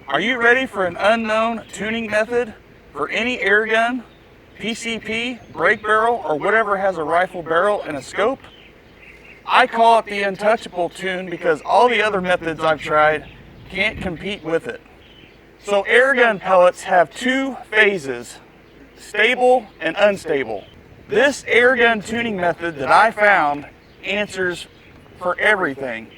Are you ready for an unknown tuning method for any air gun, PCP, brake barrel, or whatever has a rifle barrel and a scope? I call it the untouchable tune because all the other methods I've tried can't compete with it. So air gun pellets have two phases, stable and unstable. This air gun tuning method that I found answers for everything.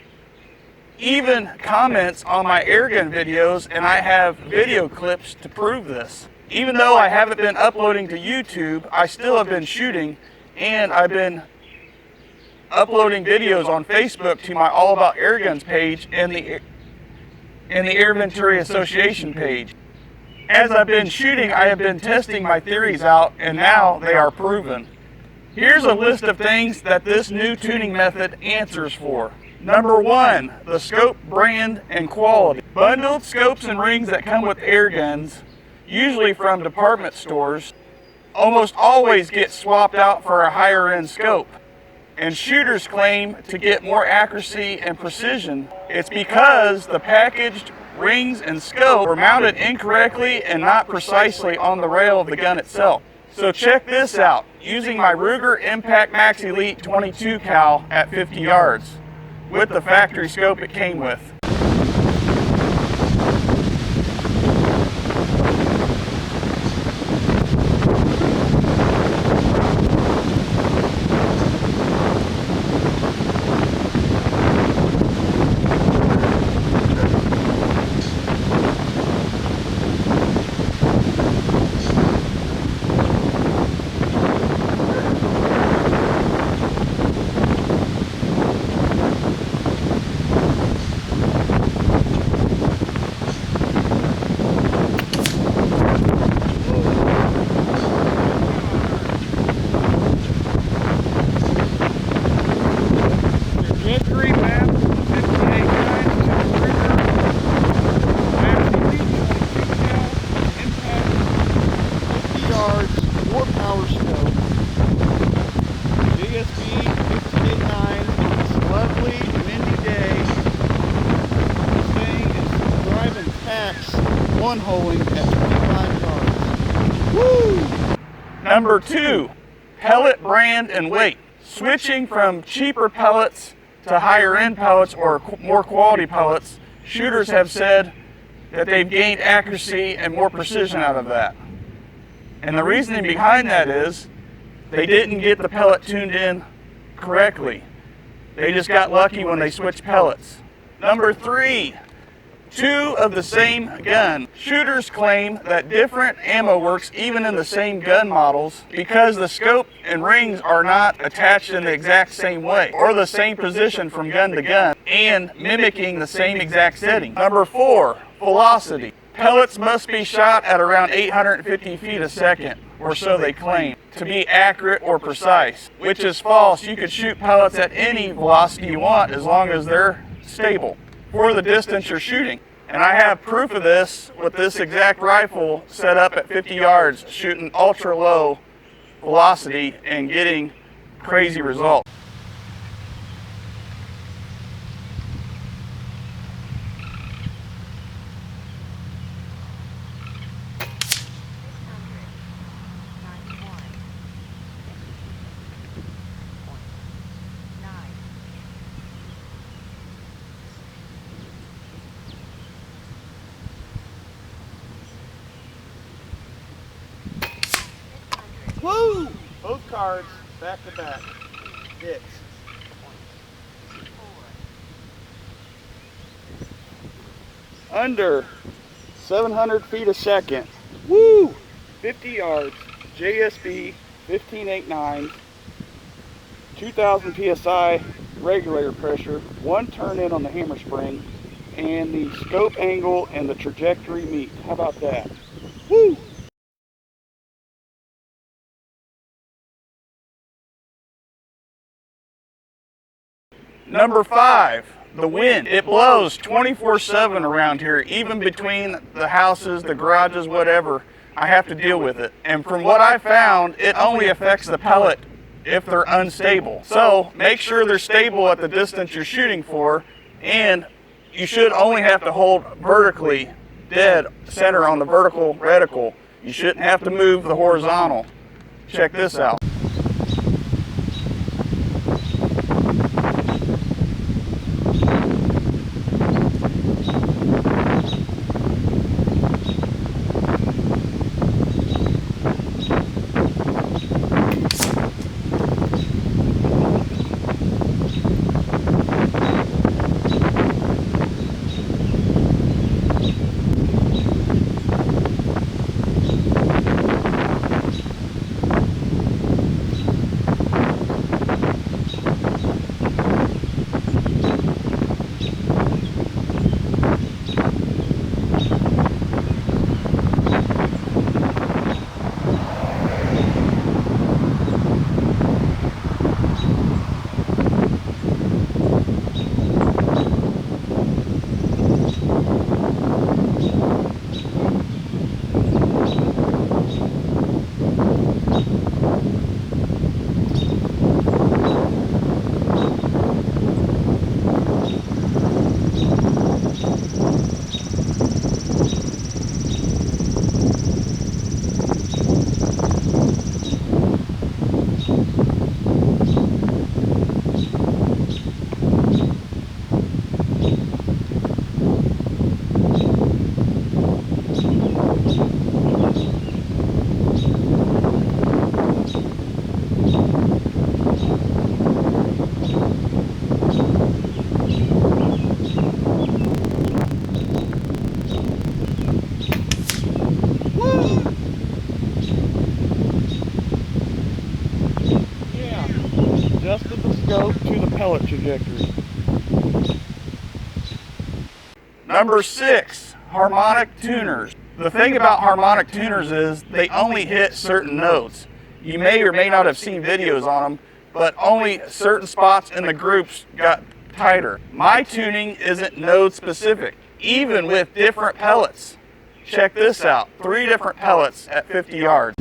Even comments on my airgun videos, and I have video clips to prove this. Even though I haven't been uploading to YouTube, I still have been shooting, and I've been uploading videos on Facebook to my All About Airguns page and the Air Venturi Association page. As I've been shooting, I have been testing my theories out, and now they are proven. Here's a list of things that this new tuning method answers for. Number 1, the scope brand and quality. Bundled scopes and rings that come with air guns, usually from department stores, almost always get swapped out for a higher end scope. And shooters claim to get more accuracy and precision. It's because the packaged rings and scope were mounted incorrectly and not precisely on the rail of the gun itself. So check this out, using my Ruger Impact Max Elite 22 cal at 50 yards. With the factory scope it came with. One-holing at 25 yards. Woo! Number 2, pellet brand and weight. Switching from cheaper pellets to higher end pellets or more quality pellets, shooters have said that they've gained accuracy and more precision out of that. And the reasoning behind that is they didn't get the pellet tuned in correctly. They just got lucky when they switched pellets. Number 3, 2 of the same gun. Shooters claim that different ammo works even in the same gun models because the scope and rings are not attached in the exact same way or the same position from gun to gun and mimicking the same exact setting. Number 4, velocity. Pellets must be shot at around 850 feet a second, or so they claim, to be accurate or precise, which is false. You could shoot pellets at any velocity you want as long as they're stable for the distance you're shooting. And I have proof of this with this exact rifle set up at 50 yards, shooting ultra low velocity and getting crazy results. Woo! Both cards back to back. Hits. Under 700 feet a second. Woo! 50 yards. JSB 1589. 2000 psi regulator pressure. 1 turn in on the hammer spring. And the scope angle and the trajectory meet. How about that? Woo! Number 5, the wind. It blows 24/7 around here, even between the houses, the garages, whatever. I have to deal with it. And from what I found, it only affects the pellet if they're unstable. So make sure they're stable at the distance you're shooting for, and you should only have to hold vertically dead center on the vertical reticle. You shouldn't have to move the horizontal. Check this out. Adjusted the scope to the pellet trajectory. Number 6, harmonic tuners. The thing about harmonic tuners is they only hit certain notes. You may or may not have seen videos on them, but only certain spots in the groups got tighter. My tuning isn't node specific, even with different pellets. Check this out, 3 different pellets at 50 yards.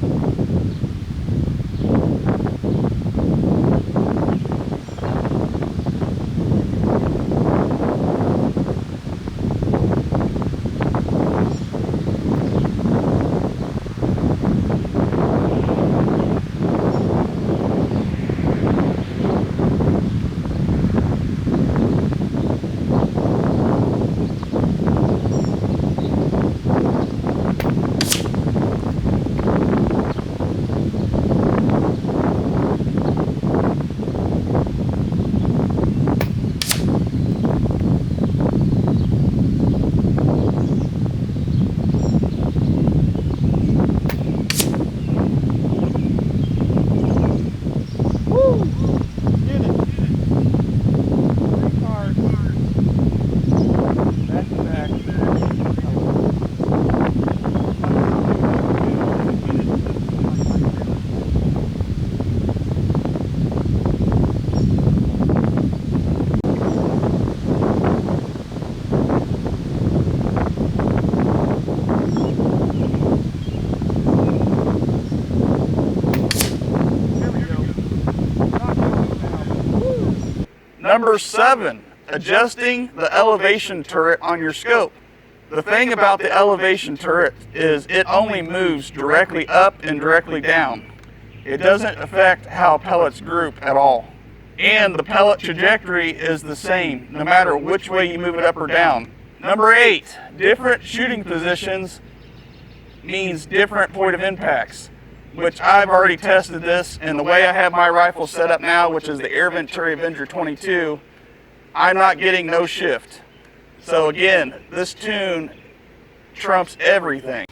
Number 7, adjusting the elevation turret on your scope. The thing about the elevation turret is it only moves directly up and directly down. It doesn't affect how pellets group at all. And the pellet trajectory is the same, no matter which way you move it up or down. Number 8, different shooting positions means different point of impacts, which I've already tested this, and the way I have my rifle set up now, which is the Air Venturi Avenger 22, I'm not getting no shift. So again, this tune trumps everything.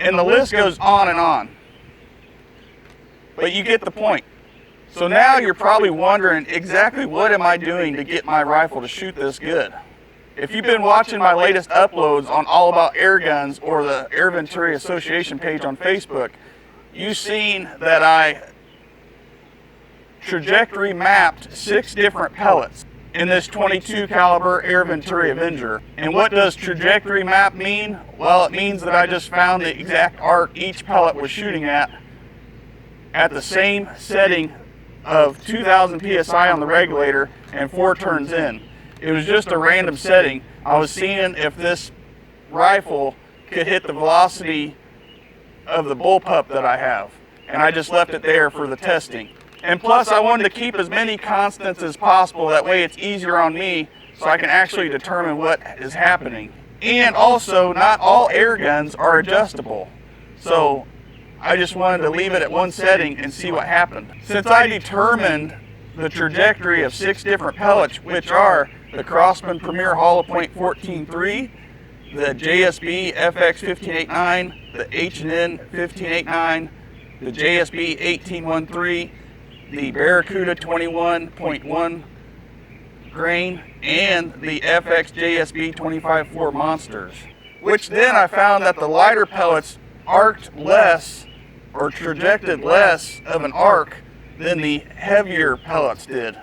And the list goes on and on. But you get the point. So now you're probably wondering exactly what am I doing to get my rifle to shoot this good? If you've been watching my latest uploads on All About Air Guns or the Air Venturi Association page on Facebook, you've seen that I trajectory mapped 6 different pellets in this 22 caliber Air Venturi Avenger. And what does trajectory map mean? Well, it means that I just found the exact arc each pellet was shooting at the same setting of 2000 psi on the regulator and 4 turns in. It was just a random setting. I was seeing if this rifle could hit the velocity of the bullpup that I have, and I just left it there for the testing. And plus, I wanted to keep as many constants as possible, that way it's easier on me so I can actually determine what is happening. And also, not all air guns are adjustable, so I just wanted to leave it at one setting and see what happened. Since I determined the trajectory of 6 different pellets, which are the Crosman Premier Hollow Point 14.3, the JSB FX 1589, the H&N 1589, the JSB 1813, the Barracuda 21.1 grain, and the FX JSB 25.4 Monsters. Which then I found that the lighter pellets arced less, or trajected less of an arc than the heavier pellets did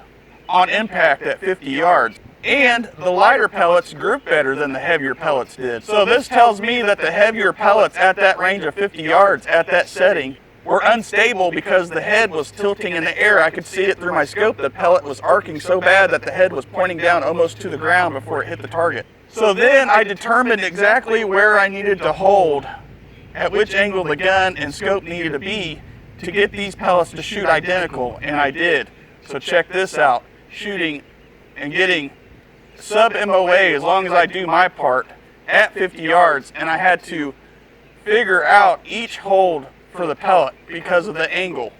on impact at 50 yards. And the lighter pellets grouped better than the heavier pellets did. So this tells me that the heavier pellets at that range of 50 yards at that setting were unstable because the head was tilting in the air. I could see it through my scope. The pellet was arcing so bad that the head was pointing down almost to the ground before it hit the target. So then I determined exactly where I needed to hold, at which angle the gun and scope needed to be to get these pellets to shoot identical, and I did. So check this out, shooting and getting sub-MOA as long as I do my part at 50 yards, and I had to figure out each hold for the pellet because of the angle.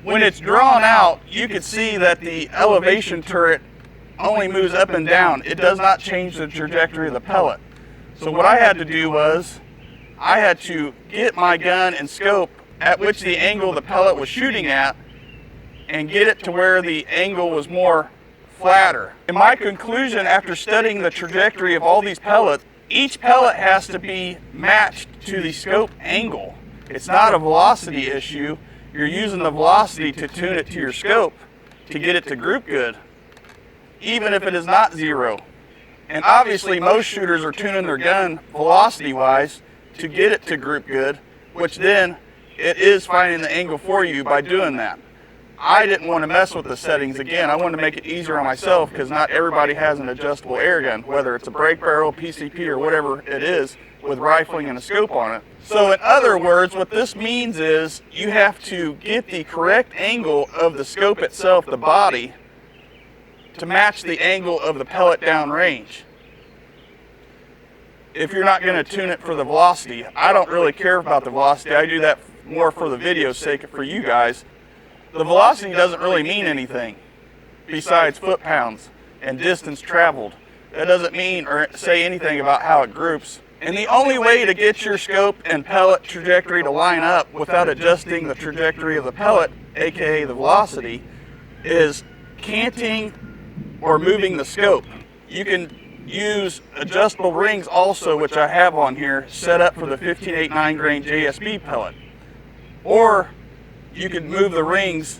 When it's drawn out, you can see that the elevation turret only moves up and down. It does not change the trajectory of the pellet. So what I had to do was, I had to get my gun and scope at which the angle the pellet was shooting at and get it to where the angle was more flatter. And my conclusion after studying the trajectory of all these pellets, each pellet has to be matched to the scope angle. It's not a velocity issue. You're using the velocity to tune it to your scope to get it to group good, even if it is not 0. And obviously most shooters are tuning their gun velocity wise to get it to group good, which then it is finding the angle for you by doing that. I didn't want to mess with the settings again. I wanted to make it easier on myself because not everybody has an adjustable air gun, whether it's a break barrel, PCP, or whatever it is with rifling and a scope on it. So in other words, what this means is you have to get the correct angle of the scope itself, the body, to match the angle of the pellet downrange. If you're not going to tune it for the velocity, I don't really care about the velocity. I do that more for the video's sake for you guys. The velocity doesn't really mean anything besides foot-pounds and distance traveled. That doesn't mean or say anything about how it groups. And the only way to get your scope and pellet trajectory to line up without adjusting the trajectory of the pellet, aka the velocity, is canting or moving the scope. You can use adjustable rings also, which I have on here, set up for the 15.89 grain JSB pellet. Or you could move the rings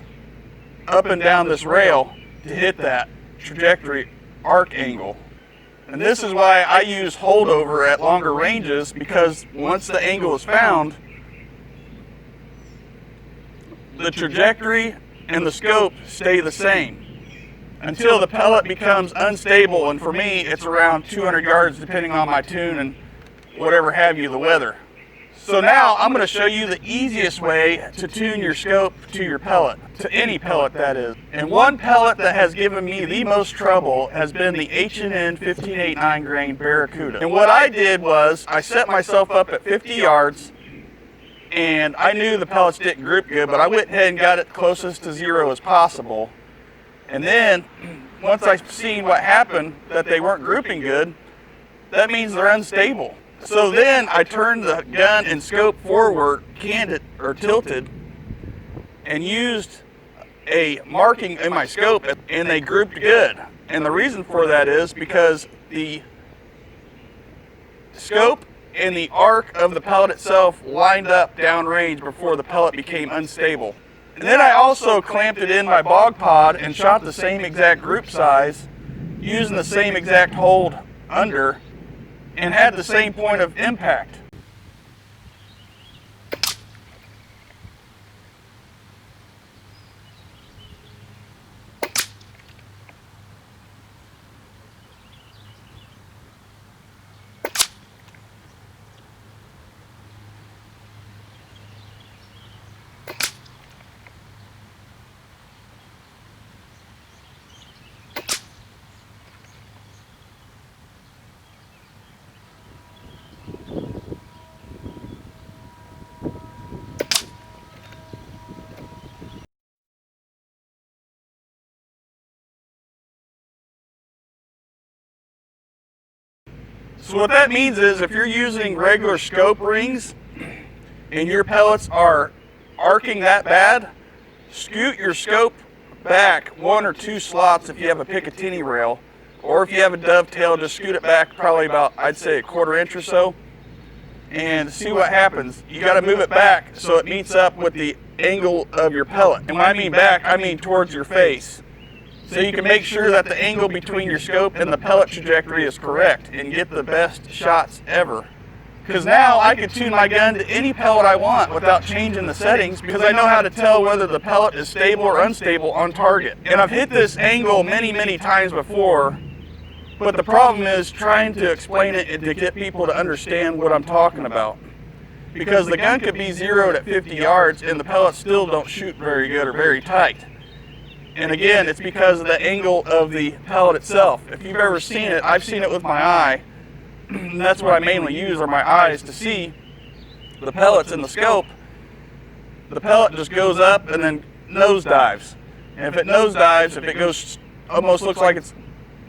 up and down this rail to hit that trajectory arc angle. And this is why I use holdover at longer ranges, because once the angle is found, the trajectory and the scope stay the same until the pellet becomes unstable, and for me it's around 200 yards depending on my tune and whatever have you, the weather. So now I'm going to show you the easiest way to tune your scope to your pellet, to any pellet that is. And one pellet that has given me the most trouble has been the H&N 15.89 grain Barracuda. And what I did was I set myself up at 50 yards, and I knew the pellets didn't group good, but I went ahead and got it closest to zero as possible. And then once I seen what happened, that they weren't grouping good, that means they're unstable. So then I turned the gun and scope forward, candid or tilted, and used a marking in my scope, and they grouped good. And the reason for that is because the scope and the arc of the pellet itself lined up downrange before the pellet became unstable. And then I also clamped it in my bog pod and shot the same exact group size using the same exact hold under, and had the same point of impact. So what that means is if you're using regular scope rings and your pellets are arcing that bad, scoot your scope back 1 or 2 slots if you have a Picatinny rail, or if you have a dovetail, just scoot it back probably about, I'd say, a 1/4 inch or so, and see what happens. You got to move it back so it meets up with the angle of your pellet. And when I mean back, I mean towards your face. So you can make sure that the angle between your scope and the pellet trajectory is correct and get the best shots ever. Because now I can tune my gun to any pellet I want without changing the settings, because I know how to tell whether the pellet is stable or unstable on target. And I've hit this angle many, many times before, but the problem is trying to explain it and to get people to understand what I'm talking about. Because the gun could be zeroed at 50 yards and the pellets still don't shoot very good or very tight. And again, it's because of the angle of the pellet itself. If you've ever seen it, I've seen it with my eye. And that's what I mainly use, are my eyes, to see the pellets in the scope. The pellet just goes up and then nosedives. And if it nosedives, if it goes, almost looks like it's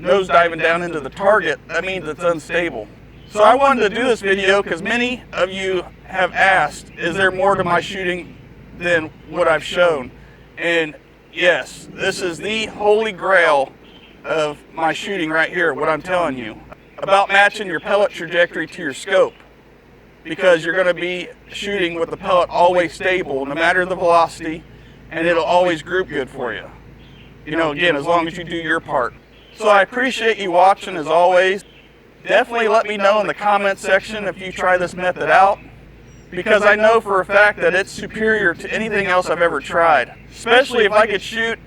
nosediving down into the target, that means it's unstable. So I wanted to do this video because many of you have asked, is there more to my shooting than what I've shown? And yes, this is the holy grail of my shooting right here, what I'm telling you. About matching your pellet trajectory to your scope. Because you're going to be shooting with the pellet always stable, no matter the velocity, and it'll always group good for you. You know, again, as long as you do your part. So I appreciate you watching as always. Definitely let me know in the comment section if you try this method out, because I know for a fact that it's superior to anything else I've ever tried. Especially if I could shoot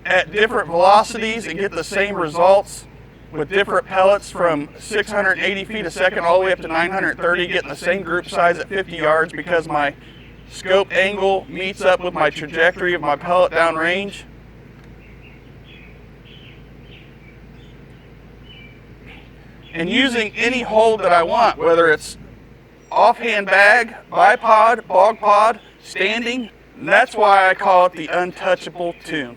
at different velocities and get the same results with different pellets from 680 feet a second all the way up to 930, getting the same group size at 50 yards because my scope angle meets up with my trajectory of my pellet downrange. And using any hold that I want, whether it's offhand bag, bipod, bog pod, standing, and that's why I call it the untouchable tune.